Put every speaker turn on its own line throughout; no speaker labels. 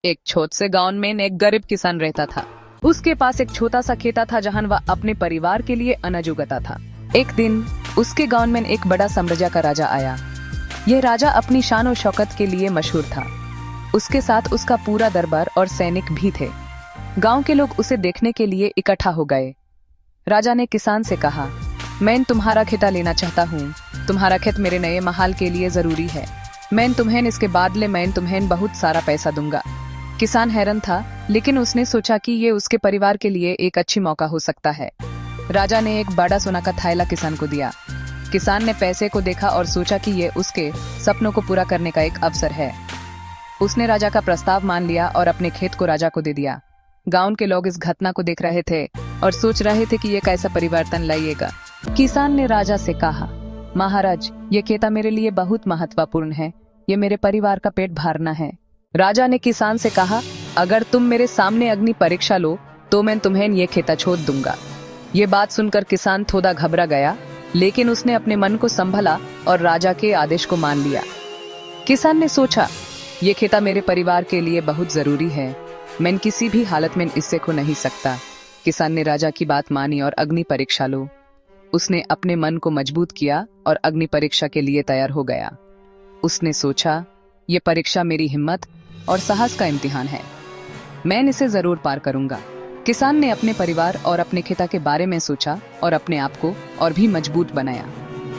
एक छोटे से गांव में एक गरीब किसान रहता था। उसके पास एक छोटा सा खेता था जहां वह अपने परिवार के लिए अनाज उगाता था। एक दिन उसके गांव में एक बड़ा साम्राज्य का राजा आया। यह राजा अपनी शान और शौकत के लिए मशहूर था। उसके साथ उसका पूरा दरबार और सैनिक भी थे। गांव के लोग उसे देखने के लिए इकट्ठा हो गए। राजा ने किसान से कहा, मैं तुम्हारा खेता लेना चाहता हूँ। तुम्हारा खेत मेरे नए महल के लिए जरूरी है। मैं तुम्हें इसके बदले मैं तुम्हें बहुत सारा पैसा दूंगा। किसान हैरान था, लेकिन उसने सोचा कि ये उसके परिवार के लिए एक अच्छी मौका हो सकता है। राजा ने एक बड़ा सोना का थैला किसान को दिया। किसान ने पैसे को देखा और सोचा कि ये उसके सपनों को पूरा करने का एक अवसर है। उसने राजा का प्रस्ताव मान लिया और अपने खेत को राजा को दे दिया। गांव के लोग इस घटना को देख रहे थे और सोच रहे थे कि ये कैसा परिवर्तन लाएगा। किसान ने राजा से कहा, महाराज, ये खेता मेरे लिए बहुत महत्वपूर्ण है। ये मेरे परिवार का पेट भरना है। राजा ने किसान से कहा, अगर तुम मेरे सामने अग्नि परीक्षा लो तो मैं तुम्हें ये खेता छोड़ दूंगा। ये बात सुनकर किसान थोड़ा घबरा गया, लेकिन उसने अपने मन को संभला और राजा के आदेश को मान लिया। किसान ने सोचा, ये खेता मेरे परिवार के लिए बहुत जरूरी है। मैं किसी भी हालत में इससे खो नहीं सकता। किसान ने राजा की बात मानी और अग्नि परीक्षा लो। उसने अपने मन को मजबूत किया और अग्नि परीक्षा के लिए तैयार हो गया। उसने सोचा, ये परीक्षा मेरी हिम्मत और साहस का इम्तिहान है। मैं इसे जरूर पार करूंगा। किसान ने अपने परिवार और अपने खेता के बारे में सोचा और अपने आप को और भी मजबूत बनाया।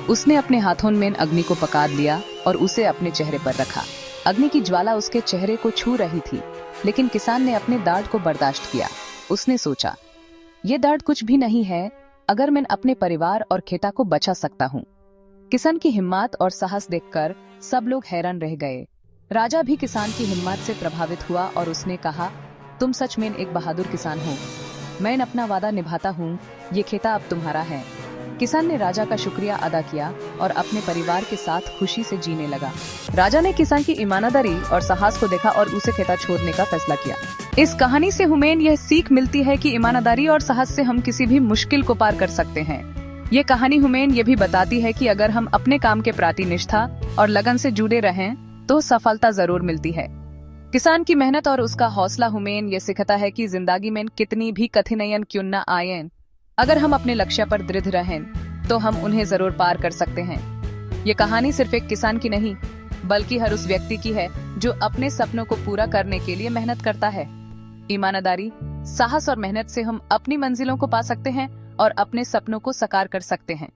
उसने अपने हाथों में अग्नि को पकड़ लिया और उसे अपने चेहरे पर रखा। अग्नि की ज्वाला उसके चेहरे को छू रही थी, लेकिन किसान ने अपने दर्द को बर्दाश्त किया। उसने सोचा, ये दर्द कुछ भी नहीं है अगर मैं अपने परिवार और खेता को बचा सकता हूँ। किसान की हिम्मत और साहस देखकर सब लोग हैरान रह गए। राजा भी किसान की हिम्मत से प्रभावित हुआ और उसने कहा, तुम सच में एक बहादुर किसान हो। मैं अपना वादा निभाता हूँ। ये खेता अब तुम्हारा है। किसान ने राजा का शुक्रिया अदा किया और अपने परिवार के साथ खुशी से जीने लगा। राजा ने किसान की ईमानदारी और साहस को देखा और उसे खेता छोड़ने का फैसला किया। इस कहानी से हमें यह सीख मिलती है कि ईमानदारी और साहस से हम किसी भी मुश्किल को पार कर सकते हैं। ये कहानी हमें यह भी बताती है कि अगर हम अपने काम के प्रति निष्ठा और लगन से जुड़े रहें तो सफलता जरूर मिलती है। किसान की मेहनत और उसका हौसला हमें यह सिखाता है कि जिंदगी में कितनी भी कठिनाइयां क्यों न आए, अगर हम अपने लक्ष्य पर दृढ़ रहें तो हम उन्हें जरूर पार कर सकते हैं। ये कहानी सिर्फ एक किसान की नहीं, बल्कि हर उस व्यक्ति की है जो अपने सपनों को पूरा करने के लिए मेहनत करता है। ईमानदारी, साहस और मेहनत से हम अपनी मंजिलों को पा सकते हैं और अपने सपनों को साकार कर सकते हैं।